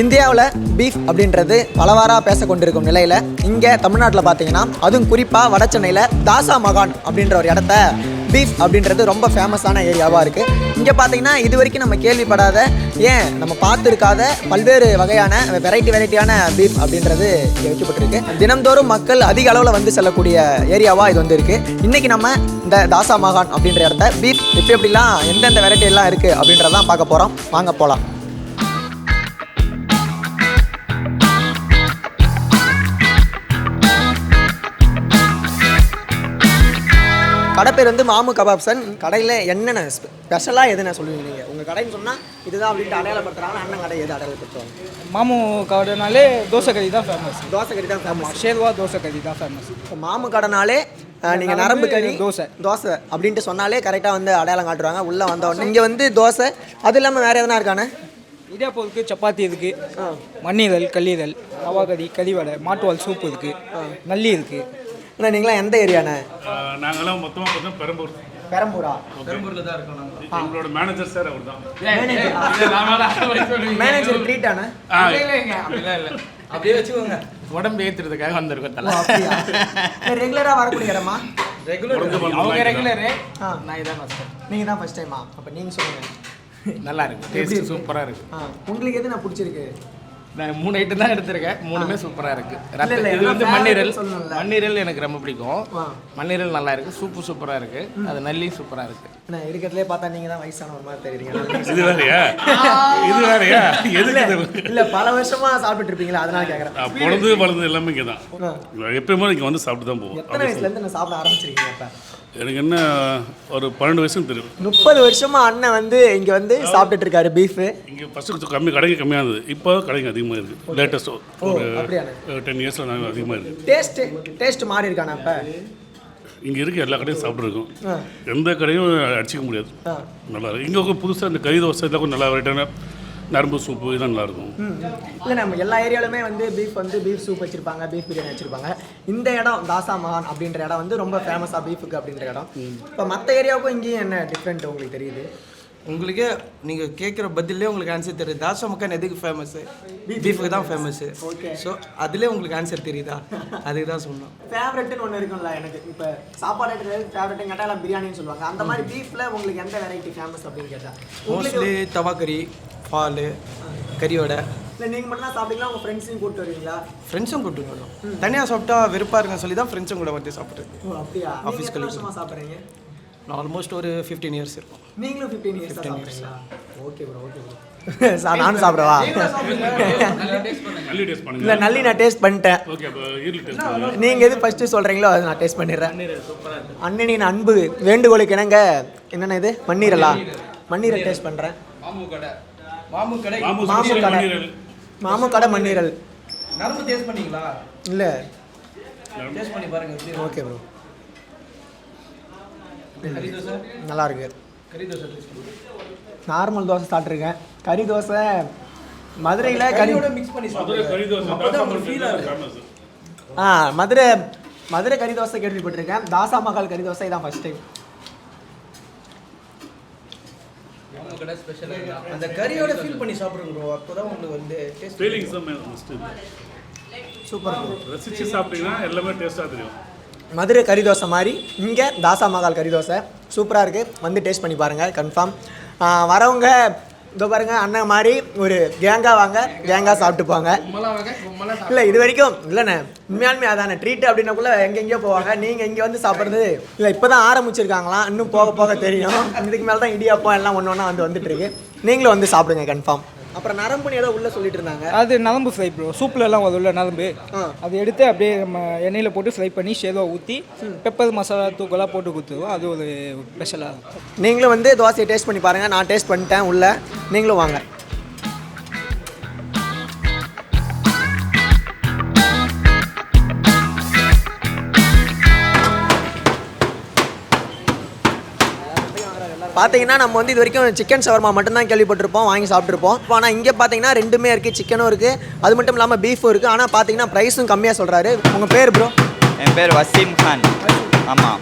இந்தியாவில் பீஃப் அப்படின்றது பலவாறாக பேச கொண்டிருக்கும் நிலையில் இங்கே தமிழ்நாட்டில் பார்த்தீங்கன்னா அதுவும் குறிப்பாக வட சென்னையில் தாசாமகான் அப்படின்ற ஒரு இடத்த பீஃப் அப்படின்றது ரொம்ப ஃபேமஸான ஏரியாவாக இருக்குது. இங்கே பார்த்தீங்கன்னா இது வரைக்கும் நம்ம கேள்விப்படாத ஏன் நம்ம பார்த்துருக்காத பல்வேறு வகையான வெரைட்டியான பீஃப் அப்படின்றது இங்கே வைக்கப்பட்டிருக்கு. தினந்தோறும் மக்கள் அதிக அளவில் வந்து செல்லக்கூடிய ஏரியாவாக இது வந்து இருக்குது. இன்றைக்கி நம்ம இந்த தாசாமகான் அப்படின்ற இடத்த பீஃப் எப்படிலாம் எந்தெந்த வெரைட்டி எல்லாம் இருக்குது அப்படின்றதான் பார்க்க போகிறோம். வாங்க போகலாம். கடை பேர் வந்து மாமு கபாப்சன். கடையில் என்னென்ன ஸ்பெஷலாக எதுன்னு சொல்லுவீங்க நீங்கள்? உங்கள் கடைன்னு சொன்னால் இதுதான் அப்படின்ட்டு அடையாளப்படுத்துறாங்க. அண்ணன் கடை எது அடையாளப்படுத்துவாங்க? மாமு கடைனாலே தோசை கறி தான் ஃபேமஸ். தோசை கறி தான் ஃபேமஸ். ஷேர்வா தோசை கறி தான் ஃபேமஸ். இப்போ மாமு கடைனாலே நீங்கள் நரம்பு கறி தோசை அப்படின்ட்டு சொன்னாலே கரெக்டாக வந்து அடையாளம் காட்டுறாங்க. உள்ளே வந்தோடனே இங்கே வந்து தோசை, அது இல்லாமல் வேறு எதனா இருக்கானே? இடியாப்பம் இருக்குது, சப்பாத்தி இருக்குது, மண்ணீரல், கல்லீரல், ரவா கறி, கறிவடை, மாட்டுவால் சூப்பு இருக்குது, நல்லி இருக்குது. அண்ணா நீங்களாம் எந்த ஏரியாண்ணே? நாங்களாம் மொத்தமாக பார்த்தோம் பெரம்பூர். பெரம்பூரில் தான் இருக்கோம். எங்களோட மேனேஜர் சார் அவர் தான். மேனேஜர் ட்ரீட்டாண்ணே? இல்லை அப்படியே வச்சுக்கோங்க, உடம்பு ஏற்றுறதுக்காக வந்திருக்கோம். ரெகுலராக வரக்கூடிய இடமா? அவங்க ரெகுலரு, நான் இதான் ஃபஸ்ட். நீங்கள் தான் ஃபஸ்ட் டைமா? அப்போ நீங்கள் சொல்லுங்கள். நல்லா இருக்கு, டேஸ்ட் சூப்பராக இருக்கு. உங்களுக்கு எது நான் பிடிச்சிருக்கு? நான் 3 ஐட்டம் தான் எடுத்திருக்கேன், 3மே சூப்பராக இருக்கு. இது வந்து மண்ணீரல் எனக்கு ரொம்ப பிடிக்கும். மண்ணீரல் நல்லா இருக்கு, சூப்பராக இருக்கு. அது நல்லி சூப்பராக இருக்கு. நான் இருக்கிறதுலே பார்த்தா நீங்க தான் வயசான ஒரு மாதிரி தெரியுறீங்க. இது வேறையா எதுக்கு இல்ல பல வருஷமா சாப்பிட்டு இருப்பீங்களா, அதனால கேக்குறேன். வளர்ந்து எல்லாமே இங்கே தான். எப்பயுமே இங்கே வந்து சாப்பிட்டு தான் போவோம். எத்தனை வயசுல இருந்து நான் சாப்பிட ஆரம்பிச்சிருக்கீங்க? அப்ப எனக்கு என்ன ஒரு 12 வயசுன்னு தெரியும். 30 வருஷமா அண்ணன் வந்து இங்க வந்து சாப்பிட்டுட்டு இருக்காரு பீஃப். இங்கே ஃபர்ஸ்ட் கடைக்கு கம்மியாக இருந்தது, இப்போ கடைக்கு அதிகமாக இருக்குது. லேட்டஸ்ட் ஒரு 10 இயர்ஸில் அதிகமாக இருக்குது. டேஸ்ட் மாறி இருக்கானே? அப்போ இங்கே இருக்க எல்லா கடையும் சாப்பிட்ருக்கோம், எந்த கடையும் அடிச்சிக்க முடியாது. நல்லா இருக்கும். இங்கே புதுசாக இந்த கறி தோசை இதெல்லாம் கொஞ்சம் நல்லா வெரைட்டான நரம்பு சூப்பு இதெல்லாம் நல்லாயிருக்கும். இல்லை நம்ம எல்லா ஏரியாலுமே வந்து பீஃப் சூப் வச்சுருப்பாங்க, பீஃப் பிரியாணி வச்சுருப்பாங்க. இந்த இடம் தாசாமகான் அப்படின்ற இடம் வந்து ரொம்ப ஃபேமஸாக பீஃபுக்கு அப்படின்ற இடம். இப்போ மற்ற ஏரியாவுக்கும் இங்கேயும் என்ன டிஃப்ரெண்ட் உங்களுக்கு தெரியுது? உங்களுக்கே நீங்கள் கேட்குற பதிலே உங்களுக்கு ஆன்சர் தெரியுது. தாசாமகான் எதுக்கு ஃபேமஸ்ஸு? பீஃபுக்கு தான் ஃபேமஸ்ஸு. ஓகே, ஸோ அதிலே உங்களுக்கு ஆன்சர் தெரியுதா? அதுக்கு தான் சொன்னோம். ஃபேவரெட்டுன்னு ஒன்று இருக்கும்ல எனக்கு. இப்போ சாப்பாடு ஃபேவரெட்டுன்னு கேட்டால் எல்லாம் பிரியாணின்னு சொல்லுவாங்க. அந்த மாதிரி பீஃபில் உங்களுக்கு எந்த வெரைட்டி ஃபேமஸ் அப்படின்னு கேட்டால்? மோஸ்ட்லி தவா கறி, பால், கறியோட. இல்லை நீங்கள் மட்டும் தான் சாப்பிட்டீங்களா, உங்கள் ஃப்ரெண்ட்ஸையும் கூப்பிட்டு வருவீங்களா? ஃப்ரெண்ட்ஸும் கூப்பிட்டு வரோம். தனியாக சாப்பிட்டா வெறுப்பாக இருக்குன்னு சொல்லி தான் ஃப்ரெண்ட்ஸும் கூட வந்து சாப்பிட்றது. அப்படியா? ஆஃபீஸ் கலீக்ஸ் சாப்பிட்றீங்க? நான் ஆல்மோஸ்ட் ஒரு 15 இயர்ஸ் இருக்கும். நீங்களும் 15 இயர்ஸ் சாப்பிட்றீங்களா? Okay bro. சார் நானும் சாப்பிடவா? இல்லை நல்லி நான் டேஸ்ட் பண்ணிட்டேன். நீங்கள் எது ஃபஸ்ட்டு சொல்கிறீங்களோ அதை நான் டேஸ்ட் பண்ணிடுறேன். அண்ணனின் அன்பு வேண்டுகோளுக்கு இணங்க என்னென்ன இது மண்ணீரலா? மண்ணீரல் டேஸ்ட் பண்ணுறேன். மாமு கடை மண்ணீரல். நரம்பு டேஸ்ட் பண்ணீங்களா? இல்லை, டேஸ்ட் பண்ணி பாருங்க. ஓகே ப்ரோ, நல்லா இருக்கு. கறி தோசை டேஸ்ட் பண்ணுங்க. நார்மல் தோசை சாப்பிட்ருக்கேன். கறி தோசை மதுரையில் கறியோட மிக்ஸ் பண்ணி சாப்பிடுங்க. மதுரை கறி தோசை கேள்விப்பட்டிருக்கேன். தாசாமகால் கறி தோசை இதான் ஃபர்ஸ்ட் டைம். அந்த கறியோட ஃபீல் பண்ணி சாப்பிடுங்க ப்ரோ, அப்போதான் உங்களுக்கு வந்து டேஸ்ட் ஃபீலிங்ஸ் சூப்பர் ப்ரோ. ரசிச்சு சாப்பிட்டீங்கன்னா எல்லாமே டேஸ்ட்டாக தெரியும். மதுரை கறி தோசை மாதிரி இங்கே தாசாமகால் கறி தோசை சூப்பராக இருக்குது. வந்து டேஸ்ட் பண்ணி பாருங்கள் கன்ஃபார்ம். வரவங்க இதோ பாருங்கள், அண்ணன் மாதிரி ஒரு கேங்காக வாங்க, கேங்காக சாப்பிட்டு போங்க. இல்லை இது வரைக்கும் இல்லைண்ணே, உண்மையாலுமே அதானே ட்ரீட் அப்படின்னக்குள்ளே எங்கெங்கேயோ போவாங்க. நீங்கள் இங்கே வந்து சாப்பிட்றது இல்லை, இப்போ தான் ஆரம்பிச்சிருக்காங்களாம், இன்னும் போக போக தெரியும். இதுக்கு மேலே தான் இடியாப்பம் எல்லாம் ஒன்று ஒன்றா வந்துட்டுருக்கு. நீங்களும் வந்து சாப்பிடுங்க கன்ஃபார்ம். அப்புறம் நரம்புன்னு ஏதோ உள்ளே சொல்லிட்டு இருந்தாங்க. அது நரம்பு ஃப்ரை ப்ரோ. சூப்பில் எல்லாம் உள்ள நரம்பு அது எடுத்து அப்படியே நம்ம எண்ணெயில் போட்டு ஃப்ரை பண்ணி ஷேர்வா ஊற்றி பெப்பர் மசாலா தூக்கெல்லாம் போட்டு கொடுத்துருவோம். அது ஒரு ஸ்பெஷலாக. நீங்களும் வந்து தோசையை டேஸ்ட் பண்ணி பாருங்கள். நான் டேஸ்ட் பண்ணிட்டேன் உள்ள, நீங்களும் வாங்க. பார்த்தீங்கன்னா நம்ம வந்து இது வரைக்கும் சிக்கன் ஷவர்மா மட்டும்தான் கேள்விப்பட்டிருப்போம், வாங்கி சாப்பிட்ருப்போம். இப்போ ஆனால் இங்கே பார்த்தீங்கன்னா ரெண்டுமே இருக்குது, சிக்கனும் இருக்குது, அது மட்டும் இல்லாமல் பீஃபும் இருக்குது. ஆனால் பார்த்தீங்கன்னா ப்ரைஸும் கம்மியாக சொல்கிறாரு. உங்கள் பேர் ப்ரோ? என் பேர் வசீம் கான். ஆமாம்.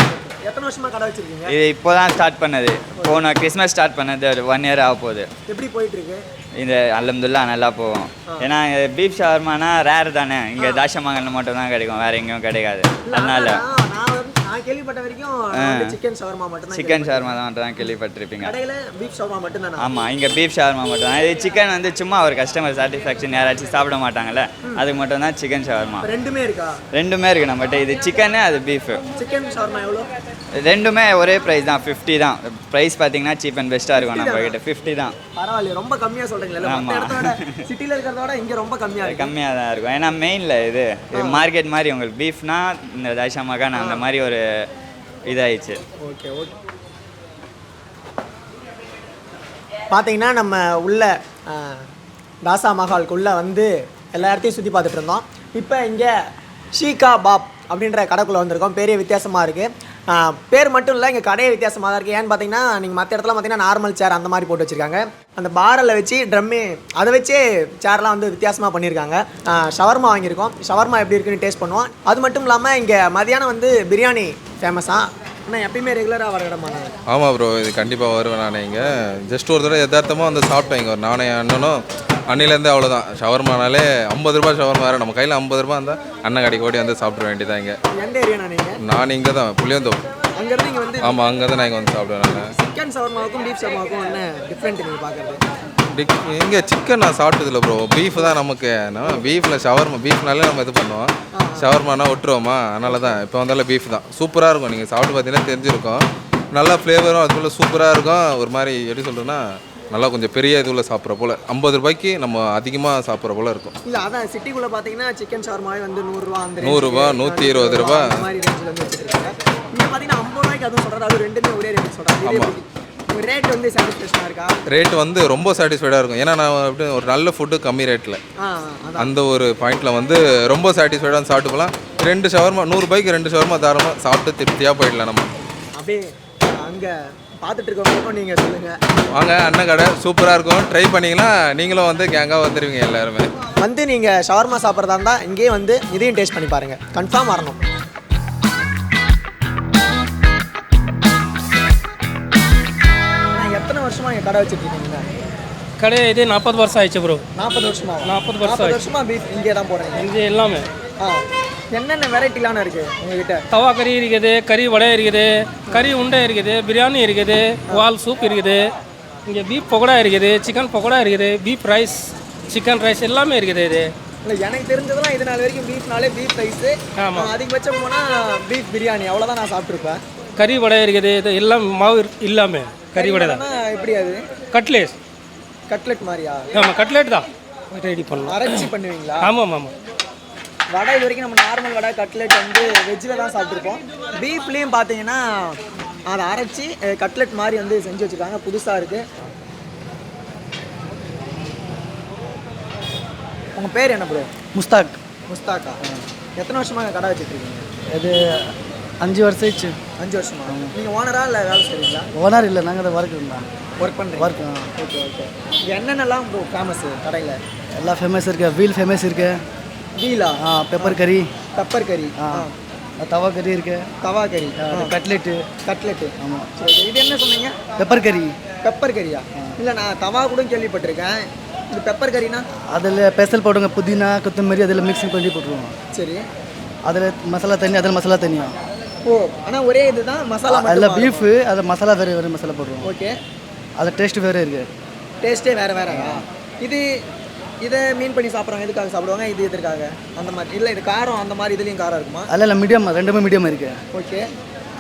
எத்தனை வருஷமா கடை வச்சிருக்கீங்க? இது இப்போ தான் ஸ்டார்ட் பண்ணது. போன கிறிஸ்மஸ் ஸ்டார்ட் பண்ணது, ஒரு 1 இயர் ஆக போகுது. எப்படி போயிட்டு இருக்கு? இது அல்ஹம்துலில்லாஹ் நல்லா போகும். ஏன்னா பீஃப் ஷவர்மானா ரேர் தானே, இங்கே தாஷமகனில் மட்டும் தான் கிடைக்கும், வேறு எங்கேயும் கிடைக்காது. அதனால நான் கேள்விப்பட்ட வரைக்கும் சிக்கன் ஷவர்மா மட்டும் தான். சிக்கன் ஷவர்மா தான் மட்டும் தான் கேள்விப்பட்டிருப்பீங்க. கடையில் பீஃப் ஷவர்மா மட்டும் தான். ஆமாம், இங்கே பீஃப் ஷவர்மா மட்டும் தான். இது சிக்கன் வந்து சும்மா ஒரு கஸ்டமர் சாட்டிஸ்ஃபேக்ஷன், யாராச்சும் சாப்பிட மாட்டாங்கல்ல, அதுக்கு மட்டும் தான் சிக்கன் ஷவர்மா. ரெண்டுமே இருக்கா? ரெண்டுமே இருக்குது நம்மகிட்ட. இது சிக்கனு, அது பீஃபு. சிக்கன் ஷவர்மா எவ்வளோ? ரெண்டுமே ஒரே ப்ரைஸ் தான், 50 தான். ப்ரைஸ் பார்த்தீங்கன்னா சீப் அண்ட் பெஸ்ட்டாக இருக்கும் நம்ம கிட்ட. 50 தான். பரவாயில்ல, ரொம்ப கம்மியாக சொல்கிறீங்களா? மற்ற இடத்தோட சிட்டியில் இருக்கிறதோட இங்கே ரொம்ப கம்மியாக தான் இருக்கும். ஏன்னா மெயினில் இது மார்க்கெட் மாதிரி உங்களுக்கு பீஃப்னா இந்த தாஷமகன் அந்த மாதிரி ஒரு இதாகிடுச்சு. Okay okay. பார்த்தீங்கன்னா நம்ம உள்ள தாஷமகாலுக்குள்ளே வந்து எல்லா இடத்தையும் சுற்றி பார்த்துட்டு இருந்தோம். இப்போ இங்கே ஷீகா பாப் அப்படின்ற கடைக்குள்ளே வந்திருக்கோம். பெரிய வித்தியாசமாக இருக்குது. பேர் மட்டும் இல்லை, இங்கே கடையே வித்தியாசமாக தான் இருக்குது. ஏன்னு பார்த்தீங்கன்னா நீங்கள் மற்ற இடத்துல பார்த்தீங்கன்னா நார்மல் சேர் அந்த மாதிரி போட்டு வச்சுருக்காங்க. அந்த பாரில் வச்சு ட்ரம்மு அதை வச்சே சேர்லாம் வந்து வித்தியாசமாக பண்ணியிருக்காங்க. ஷவர்மா வாங்கியிருக்கோம். ஷவர்மா எப்படி இருக்குன்னு டேஸ்ட் பண்ணுவோம். அது மட்டும் இல்லாமல் இங்கே மதியானம் வந்து பிரியாணி ஃபேமஸாக. ஆனால் எப்பயுமே ரெகுலராக வர இடமா? ஆமாம் ப்ரோ, இது கண்டிப்பாக வருவேன் நான். இங்கே ஜஸ்ட் ஒரு தடவை யதார்த்தமாக வந்து சாப்பிட்டேன். இங்கே ஒரு நானே அண்ணனும் அன்னிலேருந்து அவ்வளோதான். ஷவர்மானாலே 50 ரூபா ஷவர்மா வேறு, நம்ம கையில் 50 ரூபா இருந்தால் அண்ணன் கடைக்கு ஓடி வந்து சாப்பிட வேண்டியதான். இங்கே எந்த ஏரியா? நான் இங்கே தான் புளியந்தோம். அங்கேருந்து இங்கே வந்து? ஆமாம், அங்கே தான் நான் இங்கே வந்து சாப்பிடுவேன். நான் சிக்கன் ஷவர்மாவுக்கும் பீஃப் ஷவர்மாவுக்கும் என்ன டிஃப்ரெண்ட் நீங்கள் பார்க்குறது? இங்கே சிக்கன் நான் சாப்பிட்டதில்ல ப்ரோ, பீஃப் தான் நமக்கு. பீஃபில் ஷவர்மா, பீஃப்னாலே நம்ம இது பண்ணுவோம். ஷவர்மானா ஒட்டுருவோமா, அதனால தான் இப்போ வந்தாலும் பீஃப் தான். சூப்பராக இருக்கும். நீங்கள் சாப்பிட்டு பார்த்தீங்கன்னா தெரிஞ்சிருக்கும். நல்லா ஃப்ளேவரும் அதுக்குள்ளே சூப்பராக இருக்கும். ஒரு மாதிரி எப்படி சொல்கிறேன்னா, நல்லா கொஞ்சம் பெரிய இதுவில் சாப்பிட்ற போல், 50 ரூபாய்க்கு நம்ம அதிகமாக சாப்பிட்ற போல் இருக்கும். இல்லை அதான் சிட்டிக்குள்ளே பார்த்தீங்கன்னா சிக்கன் ஷவர்மாவே வந்து 100 ரூபா, 100 ரூபா, 120 ரூபா அந்த மாதிரி ரேஞ்சில் வந்து வச்சுருக்காங்க. இங்கே பார்த்தீங்கன்னா 50 ரூபாய்க்கு அதுவும் சொல்கிறது, அது ரெண்டுமே ஒரே ரேட் சொல்கிறாங்க. ரேட் வந்து சாட்டிஸ்ஃபேக்ஷனாக இருக்கா? ரேட் வந்து ரொம்ப சாட்டிஸ்ஃபைடாக இருக்கும். ஏன்னா நான் எப்படி ஒரு நல்ல ஃபுட்டு கம்மி ரேட்டில், அந்த ஒரு பாயிண்டில் வந்து ரொம்ப சாட்டிஸ்ஃபைடாக சாப்பிட்டு போகலாம். 2 ஷவர்மா 100 ரூபாய்க்கு 2 ஷவர்மா தாராளமாக சாப்பிட்டு திருப்தியாக போயிடலாம். நம்ம அப்படியே அங்கே பார்த்துட்டு இருக்கவங்களுக்கும் நீங்கள் சொல்லுங்கள், வாங்க அண்ணன் கடை சூப்பராக இருக்கும். ட்ரை பண்ணிங்கன்னா நீங்களும் வந்து கேங்காக வந்துடுவீங்க. எல்லாருமே வந்து நீங்கள் ஷவர்மா சாப்பிட்றதா இருந்தால் இங்கேயே வந்து இதையும் டேஸ்ட் பண்ணி பாருங்கள், கன்ஃபார்ம் வரணும். எத்தனை வருஷமாக நீங்கள் கடை வச்சுருக்கீங்க? கடை இது 40 வருஷம் ஆயிடுச்சு ப்ரோ. 40 வருஷமா? 40 வருஷமாக பீஃப் இங்கே தான் போடுறீங்க? இது எல்லாமே. என்னென்ன வெரைட்டிலான இருக்குது உங்ககிட்ட? தவா கறி இருக்குது, கறி வடை இருக்குது, கறி உண்டை இருக்குது, பிரியாணி இருக்குது, வால் சூப் இருக்குது, இங்கே பீஃப் பக்கோடா இருக்குது, சிக்கன் பக்கோடா இருக்குது, பீஃப் ரைஸ், சிக்கன் ரைஸ் எல்லாமே இருக்குது. இது இல்லை எனக்கு தெரிஞ்சதெல்லாம் இது நாள் வரைக்கும் பீஃப்னாலே பீஃப் ரைஸு. ஆமாம், அதிகபட்சம் போனால் பீஃப் பிரியாணி அவ்வளோதான் நான் சாப்பிட்ருப்பேன். கறி வடை இருக்குது, இது எல்லாம் மாவு இல்லாமல் கறி வடை தான். எப்படி அது? கட்லெட் மாதிரியா? ஆமாம், கட்லெட் தான் ரெடி பண்ணலாம். அரைச்சி பண்ணுவீங்களா? ஆமாம் ஆமாம். வடை இது வரைக்கும் நம்ம நார்மல் வடை கட்லெட் வந்து வெஜ்ஜில் தான் சாப்பிட்ருப்போம். பீஃப்லேயும் பார்த்தீங்கன்னா அதை அரைச்சி கட்லெட் மாதிரி வந்து செஞ்சு வச்சுருக்காங்க, புதுசாக இருக்குது. உங்கள் பேர் என்ன ப்ரோ? முஸ்தாக். முஸ்தாக்கா? எத்தனை வருஷமாக கடை வச்சுட்ருக்கீங்க? இது 5 வருஷம் ஆயிடுச்சு. 5 வருஷமா? நீங்கள் ஓனரா இல்லை வேலை செய்கிறீங்களா? ஓனர் இல்லை, நாங்கள் அதை ஒர்க் இருந்தால் ஒர்க் பண்ணுறீங்க. ஒர்க். Okay okay. இங்கே என்னென்னலாம் ப்ரோ ஃபேமஸ்ஸு கடையில்? எல்லாம் ஃபேமஸ் இருக்குது. வீல் ஃபேமஸ் இருக்குது. வீலா? பெப்பர் கறி. பெப்பர் கறி. தவா கறி இருக்குது. தவா கறி, கட்லெட்டு. ஆமாம். சரி, இது என்ன சொன்னீங்க? பெப்பர் கறி. பெப்பர் கறியா? இல்லை நான் தவா கூட கேள்விப்பட்டிருக்கேன். இது பெப்பர் கறினா? அதில் ஸ்பெஷல் போடுங்க, புதினா கொத்தமல்லி அதில் மிக்சிங் பண்ணி போட்டுருவோம். சரி. அதில் மசாலா தண்ணி, அதில் மசாலா தனியாக. ஓ, ஆனால் ஒரே இது தான் மசாலா? அதில் பீஃபு, அதில் மசாலா வேறு வேறு மசாலா போடுவோம். ஓகே. அதில் டேஸ்ட்டு வேறு இருக்குது. டேஸ்ட்டே வேறு வேறயா? இதை மீன் பண்ணி சாப்பிட்றாங்க, எதுக்காக சாப்பிடுவாங்க? இது எதுக்காக அந்த மாதிரி? இல்லை இது காரம் அந்த மாதிரி இதுலேயும் காரம் இருக்குமா? அதில் மீடியம், ரெண்டுமே மீடியம் இருக்குது. ஓகே.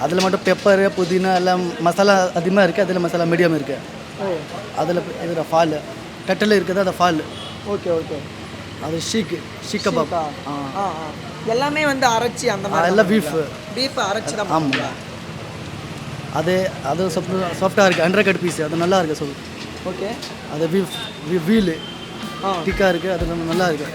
அதில் மட்டும் பெப்பர் புதினா எல்லாம் மசாலா அதிகமாக இருக்குது, அதில் மசாலா மீடியம் இருக்குது. ஓ. அதில் இதில் ஃபால் கட்டில் இருக்குது, அது ஃபால். Okay okay. அது ஷீக் கபாப். எல்லாமே வந்து அரைச்சி அந்த மாதிரி? எல்லாம் பீஃப் அரைச்சி தான். ஆமாம். அது சாஃப்டாக இருக்குது. 100 கட் பீஸ், அது நல்லா இருக்குது சொல்லு. ஓகே. அது வீலு டிக்கா இருக்குது, அது நம்ம நல்லா இருக்குது.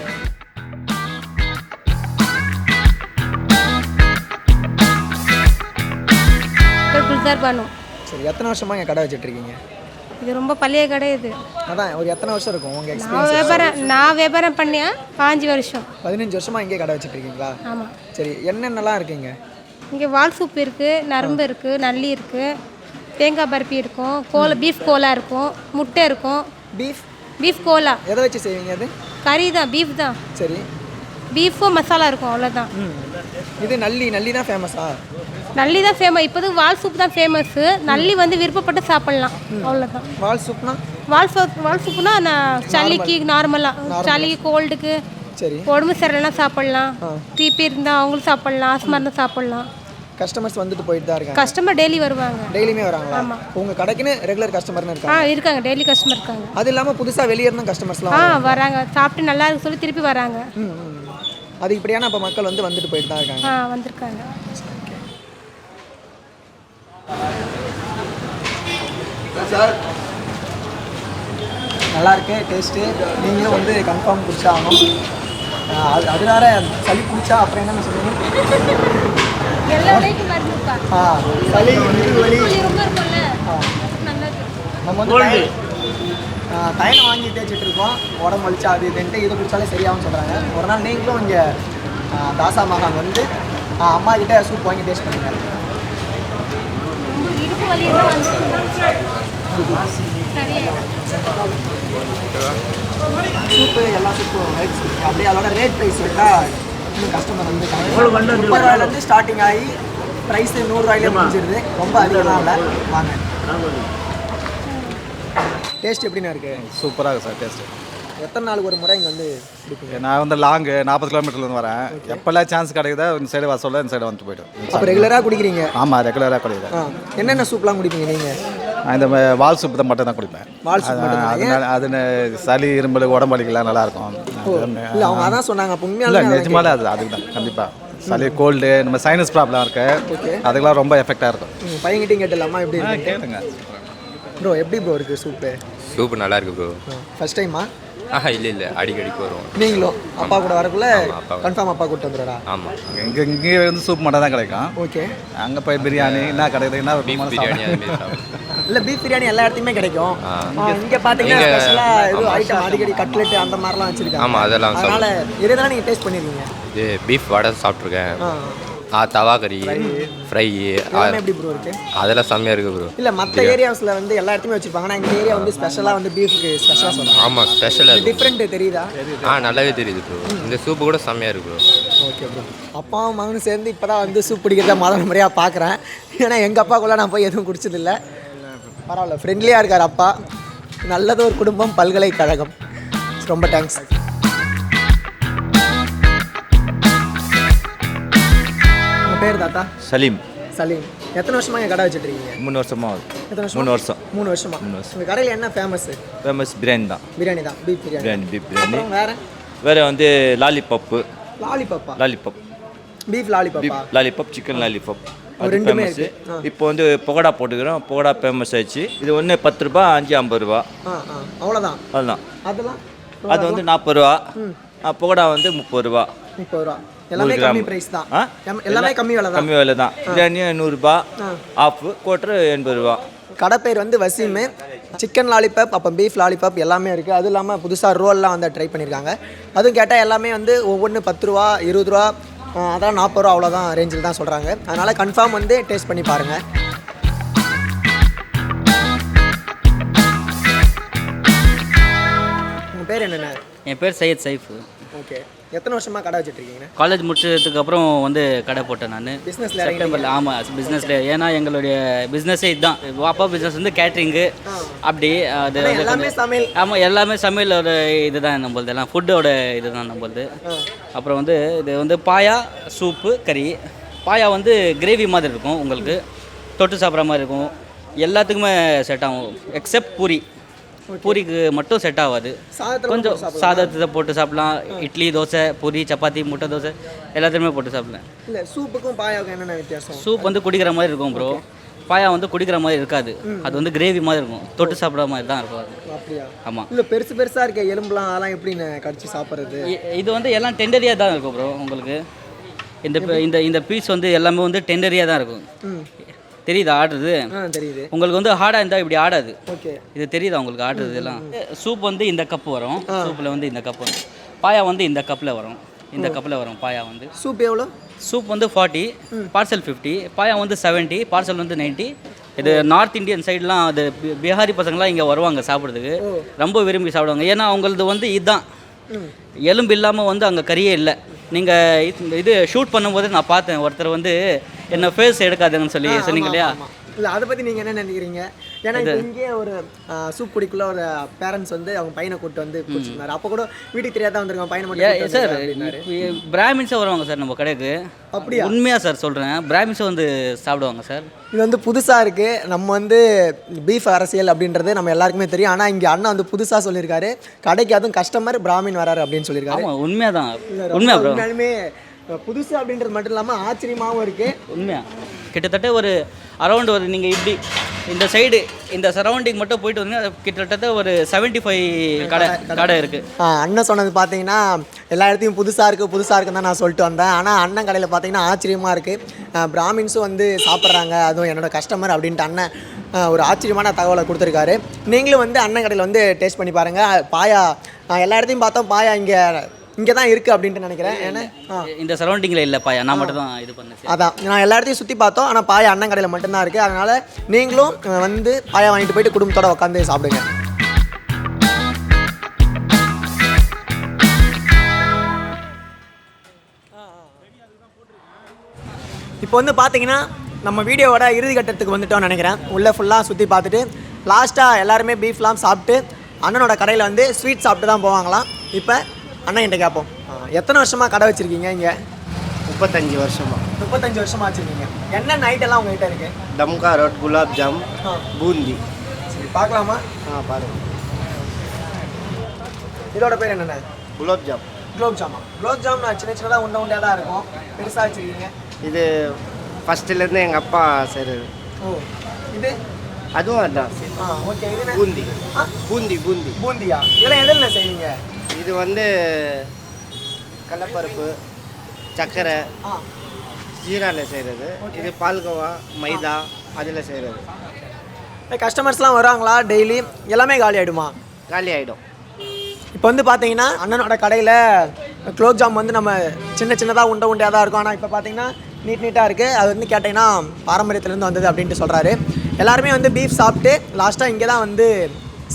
குல்சார் பானு. சரி, எத்தனை வருஷமாக இங்கே கடை வச்சுட்ருக்கீங்க? இது ரொம்ப பழைய கடை இது. அதான் ஒரு எத்தனை வருஷம் இருக்கும் உங்கள் எக்ஸ்பீரியன்ஸ்? நான் வியாபாரம் பண்ணியா 5 வருஷம். 15 வருஷமாக இங்கே கடை வச்சுட்ருக்கீங்களா? ஆமாம். சரி, என்னென்னலாம் இருக்குங்க? இங்கே வால் சூப் இருக்குது, நரம்பு இருக்குது, நல்லி இருக்குது, தேங்காய் பருப்பி இருக்கும், பீஃப் கோலா இருக்கும், முட்டை இருக்கும். பீஃப் கோலா எதை வச்சு செய்வீங்க அது? கறி தான், பீஃப் தான். சரி. பீஃபும் மசாலா இருக்கும், அவ்வளோதான். இது நல்லி தான் ஃபேமஸா? நல்லி தான் ஃபேமஸ். இப்போது வால் சூப் தான் ஃபேமஸ்ஸு. நல்லி வந்து விருப்பப்பட்டு சாப்பிட்லாம், அவ்வளோதான். வால் சூப்னா? வால் சூப்னா நான் சளிக்கு நார்மலாக, சளிக்கு கோல்டுக்கு, சரி, உடம்பு சரியில்லைனா சாப்பிட்லாம். பிபி இருந்தால் அவங்களும் சாப்பிட்லாம், ஆஸ்மா இருந்தால் சாப்பிட்லாம். கஸ்டமர்ஸ் வந்துட்டு போயிட்டு தான் இருக்காங்க. கஸ்டமர் டெய்லி வருவாங்க. டெய்லியுமே வராங்களா? ஆமாம். உங்கள் கடைக்குன்னு ரெகுலர் கஸ்டமர்னு இருக்காங்க? இருக்காங்க, டெய்லி கஸ்டமர் இருக்காங்க. அது இல்லாமல் புதுசாக வெளியே இருந்தும் கஸ்டமர்ஸ்லாம் வராங்க, சாப்பிட்டு நல்லா இருக்கு சொல்லி திருப்பி வராங்க. அது இப்படியான இப்போ மக்கள் வந்துட்டு போயிட்டு தான் இருக்காங்க. வந்திருக்காங்க. சார் நல்லா இருக்கு டேஸ்ட்டு. நீங்களும் வந்து கன்ஃபார்ம் குடிச்சாகணும். அது வேற சளி குடிச்சா அப்புறம் என்னென்ன சொல்லுங்க? சளி வலி நம்ம வந்து தைலம் வாங்கி தேய்ச்சிட்டு இருக்கோம். உடம்பு வலிச்சா அது இதுன்ட்டு இதை குடிச்சாலே சரியாகும் சொல்கிறாங்க. ஒரு நாள் நீங்களும் இங்கே தாசாமகான் வந்து அம்மா கிட்ட சூப் வாங்கி டேஸ்ட் பண்ணுங்க. சூப்பு எல்லா சூப்பும் அப்படியே அதோட ரேட் ப்ரைஸ் விட்டால் இன்னும் கஸ்டமர் வந்து 30 ரூபாயிலேருந்து ஸ்டார்டிங் ஆகி ப்ரைஸு 100 ரூபாயிலே முடிஞ்சிருது. ரொம்ப அதிகமாக இல்லை. வாங்க. டேஸ்ட் எப்படின்னா இருக்குது? சூப்பராக இருக்குது சார் டேஸ்ட்டு. எத்தனை நாளுக்கு ஒரு முறை இங்கே வந்து கொடுப்பீங்க? நான் வந்து லாங்கு 40 கிலோமீட்டர்லேருந்து வரேன். எப்போல்லாம் சான்ஸ் கிடைக்குதோ இந்த சைடு வர சொல்ல இந்த சைடு வந்துட்டு போய்டும். அப்போ ரெகுலராக குடிக்கிறீங்க? ஆமாம், ரெகுலராக குடிக்கிறேன். என்னென்ன சூப்லாம் குடிப்பீங்க நீங்கள்? நான் இந்த வால் சூப் தான் மட்டும் தான் குடிப்பேன். வால் சூப் அதனால அது சளி இரும்பல் உடம்பு வலிக்கலாம் நல்லாயிருக்கும். இல்லை அவங்க அதான் சொன்னாங்க. அப்போ இல்லை நிஜமாலே அதுக்கு தான் கண்டிப்பாக சளி கோல்டு நம்ம சைனஸ் ப்ராப்ளம் இருக்குது, அதுக்கெல்லாம் ரொம்ப எஃபெக்டாக இருக்கும். பையன்கிட்டையும் கேட்டலாமா எப்படி இருக்கு? கேளுங்க ப்ரோ. எப்படி ப்ரோ இருக்குது சூப்பு? சூப்பு நல்லா இருக்கு ப்ரோ. ஃபர்ஸ்ட் டைமா? இல்லை அடிக்கடிக்கு வரும். நீங்களும் அப்பா கூட வரக்குள்ள கன்ஃபார்ம் அப்பா கூப்பிட்டு வந்துடுறா? ஆமாம். இங்கே வந்து சூப் மட்டும் தான் கிடைக்கும். ஓகே. அங்கே போய் பிரியாணி என்ன கிடைக்குது? என்ன பீஃப் பிரியாணி இல்லை பீஃப் பிரியாணி எல்லா இடத்துலையுமே கிடைக்கும். இங்கே பார்த்தீங்கன்னா ஸ்பெஷலாக எதுவும் ஐட்டம் அடிக்கடி கட்லெட் அந்த மாதிரிலாம் வச்சுருக்காங்க. ஆமாம், அதெல்லாம் அதனால் இதெல்லாம் நீங்கள் டேஸ்ட் பண்ணிருக்கீங்க? இது பீஃப் வடை சாப்பிட்ருக்கேன். தவா கறி, ஃப்ரை, எப்படி ப்ரோ இருக்கு? அதெல்லாம் செம்மையாக இருக்குது ப்ரோ. இல்லை மற்ற ஏரியாஸில் வந்து எல்லா இடத்துலையும் வச்சுருப்பாங்க. ஆனால் இந்த ஏரியா வந்து ஸ்பெஷலாக வந்து பீஃபுக்கு ஸ்பெஷலாக சொல்லுவாங்க. ஆமாம், ஸ்பெஷலாக டிஃப்ரெண்ட் தெரியுதா? நல்லாவே தெரியுது ப்ரோ. இந்த சூப்பு கூட செம்மையாக இருக்கு ப்ரோ. Okay bro. அப்பாவும் மகனும் சேர்ந்து இப்போ தான் வந்து சூப் பிடிக்கிறத முதல் முறையாக பார்க்குறேன். ஏன்னா எங்கள் அப்பாக்குள்ளே நான் போய் எதுவும் குடிச்சதில்லை. பரவாயில்ல, ஃப்ரெண்ட்லியாக இருக்கார் அப்பா. நல்லது ஒரு குடும்பம் பல்கலைக்கழகம். ரொம்ப தேங்க்ஸ். உங்கள் பேர் தாத்தா? சலீம். சலீம். எத்தனை வருஷமாக இங்கே கடை வச்சுட்ருக்கீங்க? 3 வருஷமாக ஆகுது. எத்தனை வருஷம்? 3 வருஷம். 3 வருஷமா? உங்கள் கடையில் என்ன ஃபேமஸ்? ஃபேமஸ் பிரியாணி தான். பிரியாணி தான். பீஃப் பிரியாணி. பீஃப் பிரியாணி. வேறு வந்து லாலிபப்பு. லாலிபப். பீஃப் லாலிபப்பா? Lollipop, chicken lollipop. அது ஃபேமஸ். இப்போ வந்து பகோடா போட்டுக்கிறோம். பகோடா ஃபேமஸ் ஆயிடுச்சு. இது ஒன்று 10 ரூபா, 5 50 ரூபா. அவ்வளோதான். அதுதான். அதெல்லாம் அது வந்து 40 ரூபா. பகோடா வந்து 30 ரூபா. 30 ரூபா. எல்லாமே கம்மி பிரைஸ் தான். எல்லாமே கம்மி விலை தான். கம்மி விலை தான். பிரியாணி 100 ரூபா, ஆஃப் கோட்டர் 80 ரூபா. கடை பேர் வந்து வசீம். சிக்கன் லாலிபப், அப்போ பீஃப் லாலிபப் எல்லாமே இருக்குது. அதுவும் இல்லாமல் புதுசாக ரோல்லாம் வந்து ட்ரை பண்ணியிருக்காங்க. அதுவும் கேட்டால் எல்லாமே வந்து ஒவ்வொன்று 10 ரூபா, 20 ரூபா, அதான் 40 ரூபா அவ்வளோதான் ரேஞ்சில் தான் சொல்கிறாங்க. அதனால் கன்ஃபார்ம் வந்து டேஸ்ட் பண்ணி பாருங்கள். உங்கள் பேர் என்னென்ன? என் பேர் சையத் சைஃப். ஓகே. எத்தனை வருஷமாக கடை வச்சுட்ருக்கீங்க? காலேஜ் முடிச்சதுக்கு அப்புறம் வந்து கடை போட்டேன் நான் பிஸ்னஸில். செப்டம்பரில். ஆமாம், பிஸ்னஸில். ஏன்னா எங்களுடைய பிஸ்னஸே இதுதான். அப்பா பிஸ்னஸ் வந்து கேட்ரிங்கு அப்படி. அது எல்லாமே சமையல். ஆமாம், எல்லாமே சமையலோட இதுதான் நம்மளது. எல்லாம் ஃபுட்டோட இதுதான் நம்மளது. அப்புறம் வந்து இது வந்து பாயா, சூப்பு, கறி. பாயா வந்து கிரேவி மாதிரி இருக்கும், உங்களுக்கு தொட்டு சாப்பிட்ற மாதிரி இருக்கும். எல்லாத்துக்குமே செட் ஆகும் எக்ஸப்ட் பூரி. பூரிக்கு மட்டும் செட் ஆகாது. கொஞ்சம் சாதத்தை போட்டு சாப்பிடலாம். இட்லி, தோசை, பூரி, சப்பாத்தி, முட்டை தோசை எல்லாத்தையுமே போட்டு சாப்பிடலாம். இல்லை சூப்புக்கும் பாயாவுக்கும் என்னென்ன வித்தியாசம்? சூப் வந்து குடிக்கிற மாதிரி இருக்கும் ப்ரோ. பாயா வந்து குடிக்கிற மாதிரி இருக்காது. அது வந்து கிரேவி மாதிரி இருக்கும், தொட்டு சாப்பிட்ற மாதிரி தான் இருக்கும் அது. அப்படியா? ஆமாம். இல்லை பெருசாக இருக்க எலும்புலாம் அதெல்லாம் எப்படின்னு கடிச்சு சாப்பிட்றது? இது வந்து எல்லாம் டெண்டரியாக தான் இருக்கும் ப்ரோ. உங்களுக்கு இந்த பீஸ் வந்து எல்லாமே வந்து டெண்டரியாக தான் இருக்கும். தெரியுதா ஆடுறது? தெரியுது. உங்களுக்கு வந்து ஹார்டாக இருந்தால் இப்படி ஆடாது. ஓகே. இது தெரியுதா உங்களுக்கு ஆடுறது எல்லாம்? சூப் வந்து இந்த கப்பு வரும். சூப்பில் வந்து இந்த கப்பு வரும். பாயா வந்து இந்த கப்பில் வரும். இந்த கப்பில் வரும் பாயா வந்து. சூப் எவ்வளோ? சூப் வந்து 40, பார்சல் 50, பாயா வந்து 70, பார்சல் வந்து 90. இது நார்த் இந்தியன் சைட்லாம் அது பீகாரி பசங்களாம் இங்கே வருவாங்க சாப்பிட்றதுக்கு, ரொம்ப விரும்பி சாப்பிடுவாங்க. ஏன்னா அவங்களது வந்து இதுதான் எலும்பு இல்லாமல் வந்து அங்கே கறியே இல்லை. நீங்கள் இது ஷூட் பண்ணும்போது நான் பார்த்தேன், ஒருத்தர் வந்து என்ன ஃபேஸ் எடுக்காதுன்னு சொல்லி சொன்னீங்க இல்லையா? இல்லை, அதை பற்றி நீங்கள் என்ன நினைக்கிறீங்க? ஏன்னா இப்போ இங்கேயே ஒரு சூப் குடிக்குள்ள ஒரு பேரண்ட்ஸ் வந்து அவங்க பையனை கூப்பிட்டு வந்து குடிச்சிருந்தாரு. அப்போ கூட வீட்டுக்கு தெரியாத வந்திருக்காங்க, பையனை மட்டும் சார். பிராமின்ஸாக வருவாங்க சார் நம்ம கடைக்கு. அப்படியா? உண்மையாக சார் சொல்கிறேன், பிராமின்ஸை வந்து சாப்பிடுவாங்க சார். இது வந்து புதுசாக இருக்குது. நம்ம வந்து பீஃப் அரசியல் அப்படின்றது நம்ம எல்லாருக்குமே தெரியும். ஆனால் இங்கே அண்ணா வந்து புதுசாக சொல்லியிருக்காரு, கடைக்கு அதுவும் கஸ்டமர் பிராமின் வராரு அப்படின்னு சொல்லியிருக்காரு. ஆமாம், உண்மையாக தான். உண்மையாக ப்ரோ, உண்மையாலுமே புதுசு அப்படின்றது மட்டும் இல்லாமல் ஆச்சரியமாகவும் இருக்குது. உண்மையாக கிட்டத்தட்ட ஒரு அரௌண்ட் ஒரு நீங்கள் இப்படி இந்த சைடு இந்த சரௌண்டிங் மட்டும் போயிட்டு வந்தீங்கன்னா கிட்டத்தட்ட ஒரு 75 கடை இருக்குது. அண்ணன் சொன்னது பார்த்தீங்கன்னா எல்லா இடத்தையும் புதுசாக இருக்குன்னு தான் நான் சொல்லிட்டு வந்தேன். ஆனால் அண்ணன் கடையில் பார்த்தீங்கன்னா ஆச்சரியமாக இருக்குது. பிராமின்ஸும் வந்து சாப்பிட்றாங்க, அதுவும் என்னோடய கஸ்டமர் அப்படின்ட்டு அண்ணன் ஒரு ஆச்சரியமான தகவலை கொடுத்துருக்காரு. நீங்களும் வந்து அண்ணன் கடையில் வந்து டேஸ்ட் பண்ணி பாருங்கள். பாயா எல்லா இடத்தையும் பார்த்தோம், பாயா இங்கே தான் இருக்குது அப்படின்ட்டு நினைக்கிறேன். ஏன்னா இந்த சரௌண்டிங்கில் இல்லை பாயா, நான் மட்டும் தான் இது பண்ணேன். அதான் நான் எல்லா இடத்தையும் சுற்றி பார்த்தோம், ஆனால் பாயா அண்ணன் கடையில் மட்டும்தான் இருக்குது. அதனால் நீங்களும் வந்து பாயா வாங்கிட்டு போயிட்டு குடும்பத்தோடு உட்காந்து சாப்பிடுங்க. இப்போ வந்து பார்த்தீங்கன்னா நம்ம வீடியோவோட இறுதி கட்டத்துக்கு வந்துட்டோம்னு நினைக்கிறேன். உள்ளே ஃபுல்லாக சுற்றி பார்த்துட்டு லாஸ்ட்டாக எல்லாருமே பீஃப்லாம் சாப்பிட்டு அண்ணனோட கடையில் வந்து ஸ்வீட் சாப்பிட்டு தான் போவாங்களாம். இப்போ அண்ணன் கிட்ட கேட்போம், எத்தனை வருஷமாக கடை வச்சுருக்கீங்க இங்கே? 35 வருஷமா. 35 வருஷமாக வச்சுருக்கீங்க. என்னென்ன ஐட்டம்லாம் உங்கள்கிட்ட இருக்குது? Dumka road, gulab jam, boondi. சரி, பார்க்கலாமா? பாருங்க. இதோட பேர் என்னென்ன? குலாப் ஜாம். குலோப் ஜாமா? குலோப் ஜாம்னா சின்ன சின்னதாக உண்டையாக தான் இருக்கும், பெருசாக வச்சுருக்கீங்க. இது ஃபஸ்ட்டுலேருந்து எங்கள் அப்பா செய்கிறது. ஓ, இது அதுவும் அதுதான். ஓகே. இது பூந்தி. பூந்தி. பூந்தியா? இதெல்லாம் எதில் செய்வீங்க? இது வந்து கடலப்பருப்பு, சர்க்கரை, ஜீராவில் செய்கிறது. இது பால்கோவா, மைதா அதில் செய்கிறது. கஸ்டமர்ஸ்லாம் வருவாங்களா டெய்லி? எல்லாமே காலி ஆகிடுமா? காலி ஆகிடும். இப்போ வந்து பார்த்தீங்கன்னா அண்ணனோட கடையில் குலோப் ஜாம் வந்து நம்ம சின்னதாக உண்டையாக தான் இருக்கும். ஆனால் இப்போ பார்த்தீங்கன்னா நீட்டாக இருக்குது. அது வந்து கேட்டிங்கன்னா பாரம்பரியத்துலேருந்து வந்தது அப்படின்ட்டு சொல்கிறாரு. எல்லாருமே வந்து பீஃப் சாப்பிட்டு லாஸ்ட்டாக இங்கே தான் வந்து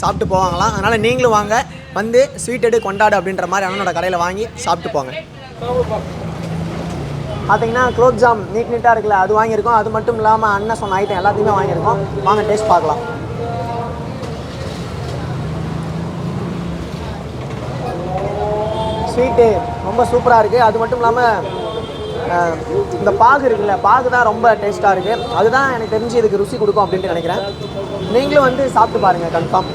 சாப்பிட்டு போவாங்களாம். அதனால் நீங்களும் வாங்க, வந்து ஸ்வீட் எடு கொண்டாடு அப்படின்ற மாதிரி அண்ணனோட கடையில் வாங்கி சாப்பிட்டு போங்க. பார்த்தீங்கன்னா குலோப் ஜாம் நீட்டாக இருக்குல்ல, அது வாங்கியிருக்கோம். அது மட்டும் இல்லாமல் அண்ணன் சொன்ன ஐட்டம் எல்லாத்தையுமே வாங்கியிருக்கோம். வாங்க டேஸ்ட் பார்க்கலாம். ஸ்வீட்டு ரொம்ப சூப்பராக இருக்குது. அது மட்டும் இல்லாமல் இந்த பாகு இருக்குல்ல, பாகு தான் ரொம்ப டேஸ்ட்டாக இருக்குது. அதுதான் எனக்கு தெரிஞ்சு இதுக்கு ருசி கொடுக்கும் அப்படின்ட்டு நினைக்கிறேன். நீங்களும் வந்து சாப்பிட்டு பாருங்கள் கன்ஃபார்ம்.